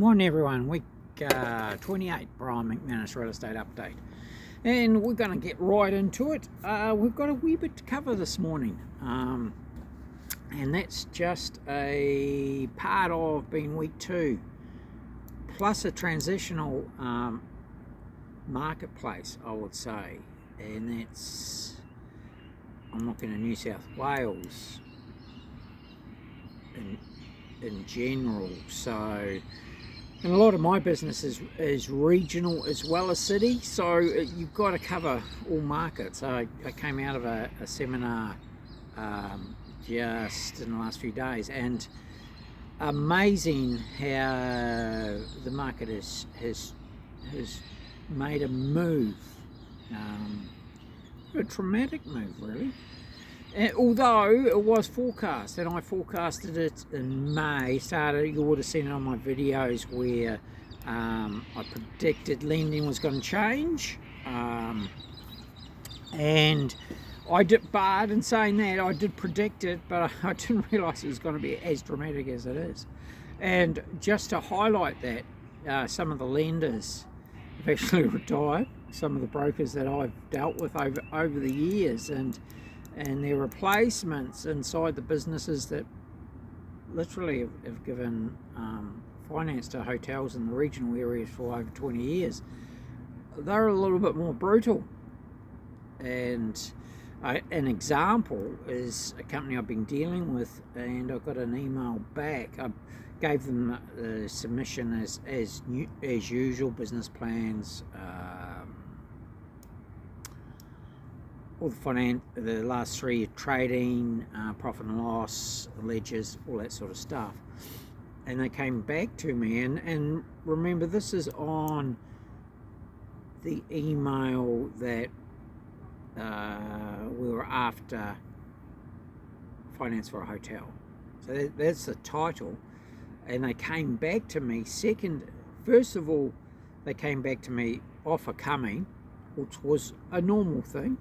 Morning everyone, week 28 Brian McManus Real Estate Update, and we're going to get right into it. We've got a wee bit to cover this morning, and that's just a part of being week 2 plus a transitional marketplace, I would say, and that's, I'm looking at New South Wales in general. So, and a lot of my business is regional as well as city, so you've got to cover all markets. I came out of a seminar just in the last few days, and amazing how the market has made a move, a dramatic move really. Although it was forecast, and I forecasted it in May, you would have seen it on my videos where I predicted lending was going to change, and I did, but in saying that, I did predict it, but I didn't realise it was going to be as dramatic as it is. And just to highlight that, some of the lenders have actually retired, some of the brokers that I've dealt with over the years, and their replacements inside the businesses that literally have given finance to hotels in the regional areas for over 20 years. They're a little bit more brutal. And an example is a company I've been dealing with, and I got an email back. I gave them the submission as usual, business plans, all the last 3 year trading, profit and loss, ledgers, all that sort of stuff. And they came back to me, and remember, this is on the email that we were after finance for a hotel. So that's the title. And they came back to me, first of all, they came back to me offer coming, which was a normal thing.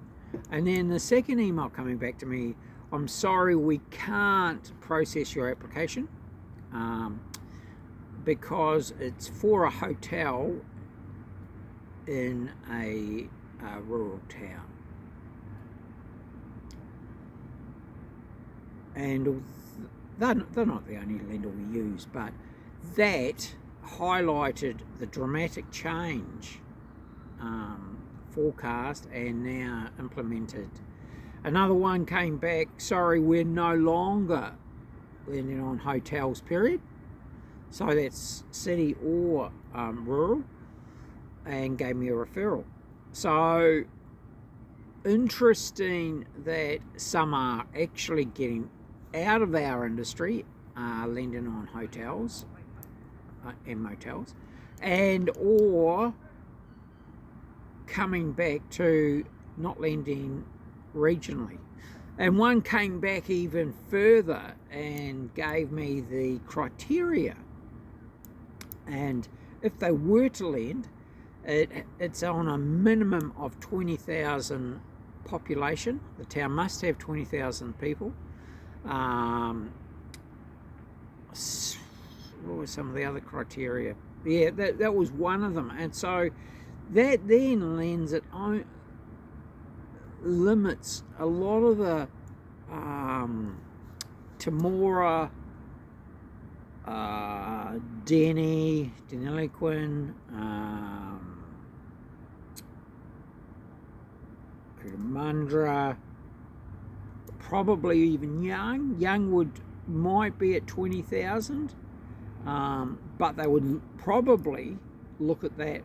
And then the second email coming back to me, I'm sorry, we can't process your application because it's for a hotel in a rural town. And they're not the only lender we use, but that highlighted the dramatic change forecast and now implemented. Another one came back, sorry, we're no longer lending on hotels, period. So that's city or rural, and gave me a referral. So interesting that some are actually getting out of our industry, lending on hotels and motels, and or coming back to not lending regionally. And one came back even further and gave me the criteria, and if they were to lend, it's on a minimum of 20,000 population. The town must have 20,000 people. What were some of the other criteria? Yeah, that was one of them. And so that then limits a lot of the Temora, Deniliquin, Mundra, probably even Young might be at 20,000, but they would probably look at that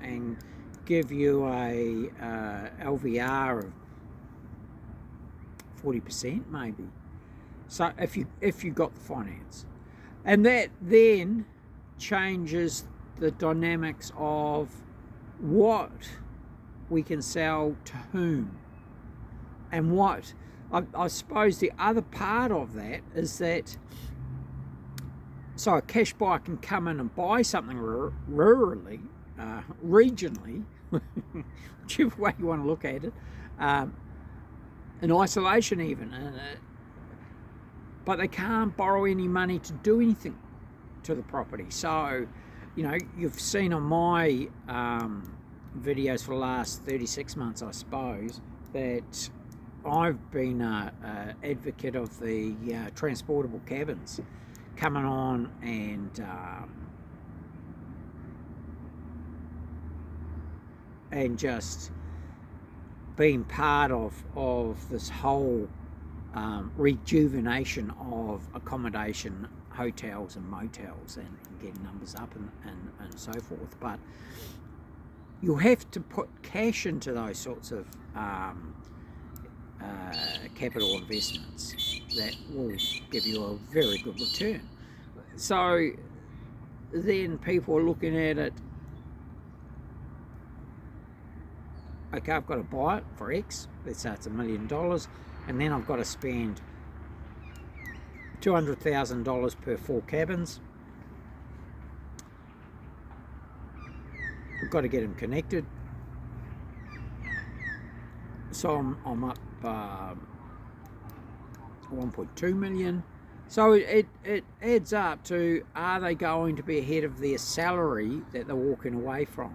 and give you a LVR of 40% maybe. So if you got the finance, and that then changes the dynamics of what we can sell to whom, and what I suppose the other part of that is that, so a cash buyer can come in and buy something rurally, regionally, whichever way you want to look at it, in isolation even, but they can't borrow any money to do anything. to the property. So, you know, you've seen on my videos for the last 36 months, I suppose, that I've been an advocate of the transportable cabins coming on and just being part of this whole rejuvenation of accommodation, hotels and motels, and getting numbers up and so forth. But you have to put cash into those sorts of capital investments that will give you a very good return. So then people are looking at it, okay, I've got to buy it for X, let's say it's $1 million, and then I've got to spend $200,000 per 4 cabins. I've got to get them connected. So I'm up 1.2 million. So it adds up to, are they going to be ahead of their salary that they're walking away from?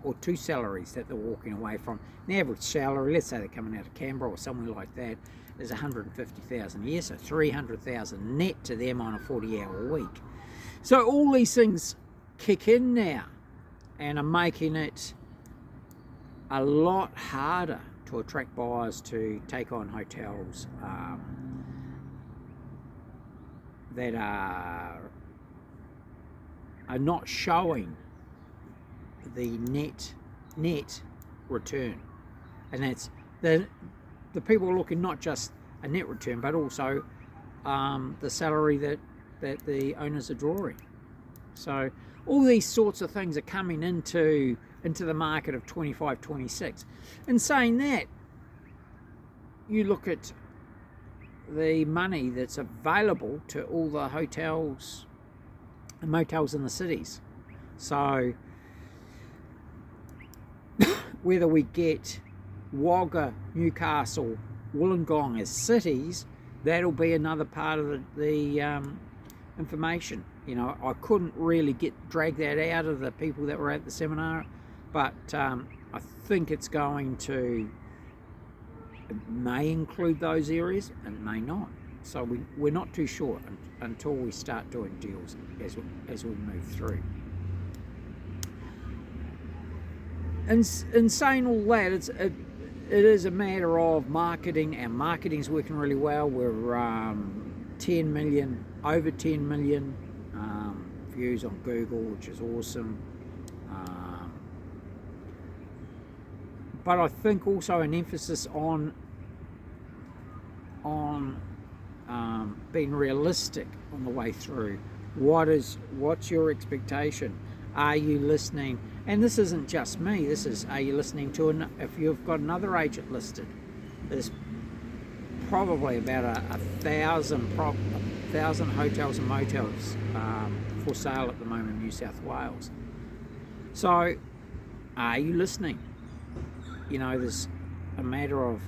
Or 2 salaries that they're walking away from. An average salary, let's say they're coming out of Canberra or somewhere like that, is 150,000 a year, so 300,000 net to them on a 40-hour week. So all these things kick in now and are making it a lot harder to attract buyers to take on hotels that are not showing the net return. And that's the people are looking not just a net return, but also the salary that the owners are drawing. So all these sorts of things are coming into the market of 25, 26. And saying that, you look at the money that's available to all the hotels and motels in the cities. So whether we get Wagga, Newcastle, Wollongong as cities, that'll be another part of the information. You know, I couldn't really drag that out of the people that were at the seminar, but I think it's going to, it may include those areas and it may not. So we're not too sure until we start doing deals as we move through. And saying all that, it is a matter of marketing. Our marketing's working really well. We're 10 million, over 10 million views on Google, which is awesome. But I think also an emphasis on being realistic on the way through. What's your expectation? Are you listening? And this isn't just me. This is, are you listening to if you've got another agent listed? There's probably about 1,000 hotels and motels for sale at the moment in New South Wales. So, are you listening? You know, there's a matter of,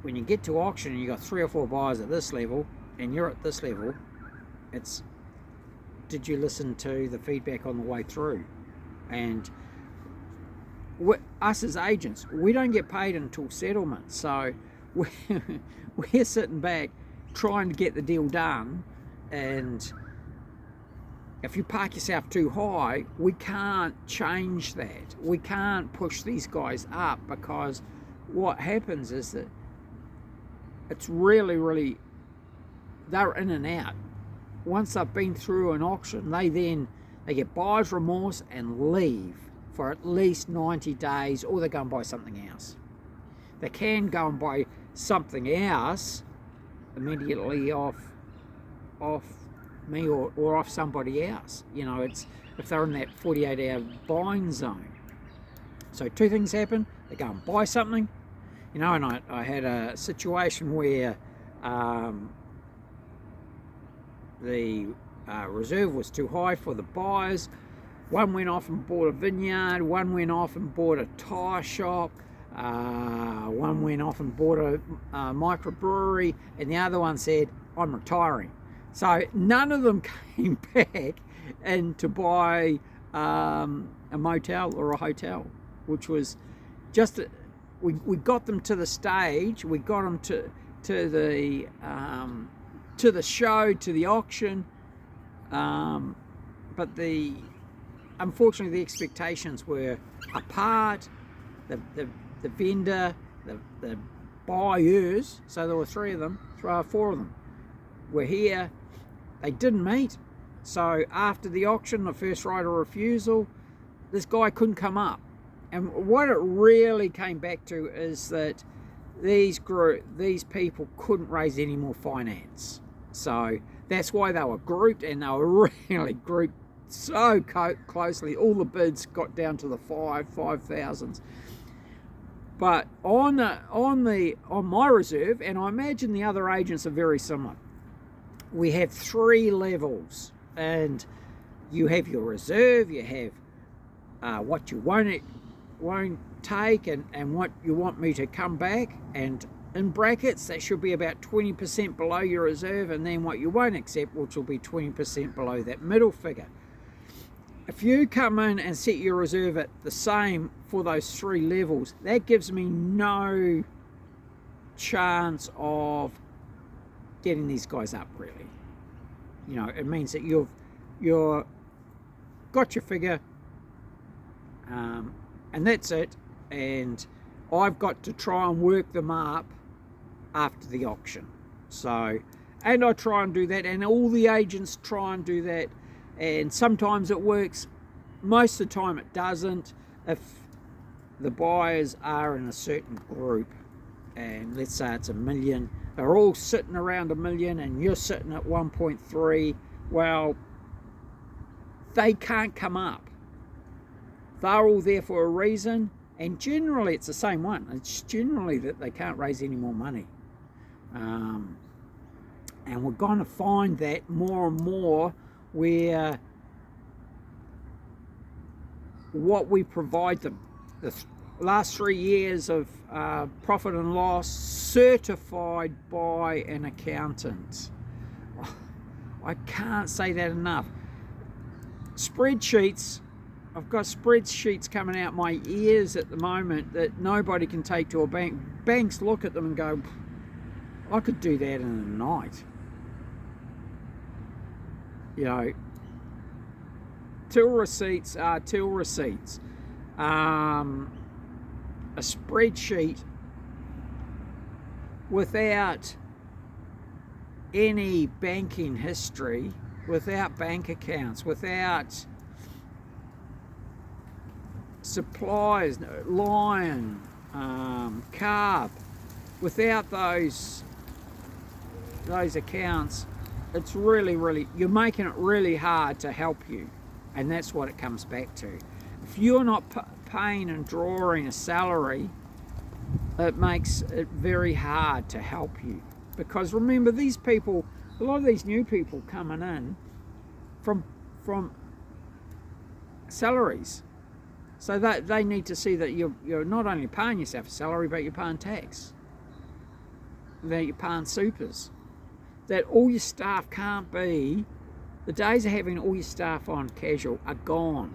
when you get to auction and you've got 3 or 4 buyers at this level and you're at this level, it's, did you listen to the feedback on the way through? And us as agents, we don't get paid until settlement. So we're sitting back trying to get the deal done. And if you park yourself too high, we can't change that. We can't push these guys up, because what happens is that it's really, they're in and out. Once they've been through an auction, they get buyer's remorse and leave for at least 90 days, or they go and buy something else. They can go and buy something else immediately off me or off somebody else. You know, it's if they're in that 48-hour buying zone. So 2 things happen. They go and buy something, you know, and I had a situation where the reserve was too high for the buyers. One went off and bought a vineyard, one went off and bought a tyre shop, one went off and bought a microbrewery, and the other one said, I'm retiring. So none of them came back and to buy a motel or a hotel, which was just we got them to the stage, we got them to the show, to the auction, but unfortunately the expectations were apart. The vendor, the buyers, so there were four of them were here. They didn't meet. So after the auction, the first right of refusal, this guy couldn't come up. And what it really came back to is that these people couldn't raise any more finance. So that's why they were grouped, and they were really grouped so closely. All the bids got down to the 5,000s. But on my reserve, and I imagine the other agents are very similar, we have 3 levels, and you have your reserve, you have what you won't take, and what you want me to come back, and in brackets that should be about 20% below your reserve, and then what you won't accept, which will be 20% below that middle figure. If you come in and set your reserve at the same for those 3 levels, that gives me no chance of getting these guys up, really. You know, it means that you've got your figure, and that's it. And I've got to try and work them up after the auction. So, and I try and do that, and all the agents try and do that. And sometimes it works, most of the time it doesn't. If the buyers are in a certain group, and let's say it's $1 million, they're all sitting around $1 million and you're sitting at 1.3, well, they can't come up. They're all there for a reason, and generally it's the same one. It's generally that they can't raise any more money. And we're going to find that more and more, where what we provide them, the last 3 years of profit and loss certified by an accountant. I can't say that enough. Spreadsheets, I've got spreadsheets coming out my ears at the moment that nobody can take to a bank. Banks look at them and go, I could do that in a night. You know, till receipts are till receipts. A spreadsheet without any banking history, without bank accounts, without suppliers, Lion, CUB, without those accounts, it's really, you're making it really hard to help you. And that's what it comes back to. If you're not paying and drawing a salary, it makes it very hard to help you. Because remember, these people, a lot of these new people coming in from salaries. So that they need to see that you're not only paying yourself a salary, but you're paying tax, that you're paying supers, that all your staff can't be, the days of having all your staff on casual are gone.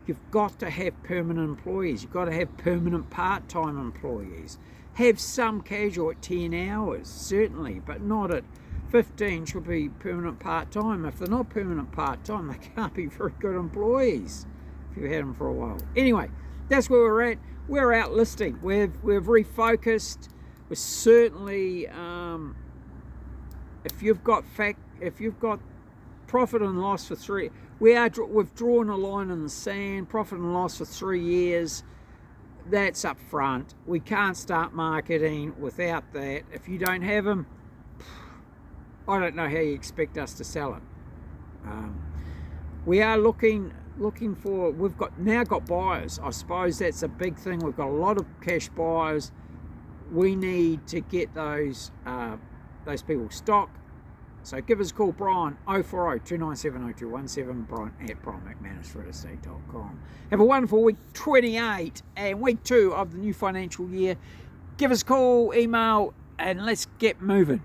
You've got to have permanent employees. You've got to have permanent part-time employees. Have some casual at 10 hours, certainly, but not at 15. Should be permanent part-time. If they're not permanent part-time, they can't be very good employees if you've had them for a while. Anyway, that's where we're at. We're out listing. We've refocused. We're certainly, if you've got profit and loss for 3, we've drawn a line in the sand. Profit and loss for 3 years. That's up front. We can't start marketing without that. If you don't have them, I don't know how you expect us to sell it. We are looking for, we've now got buyers. I suppose that's a big thing. We've got a lot of cash buyers. We need to get those people stock. So give us a call, Brian, 040-297-0217, Brian at brianmcmanusrealestate.com. Have a wonderful week 28 and week 2 of the new financial year. Give us a call, email, and let's get moving.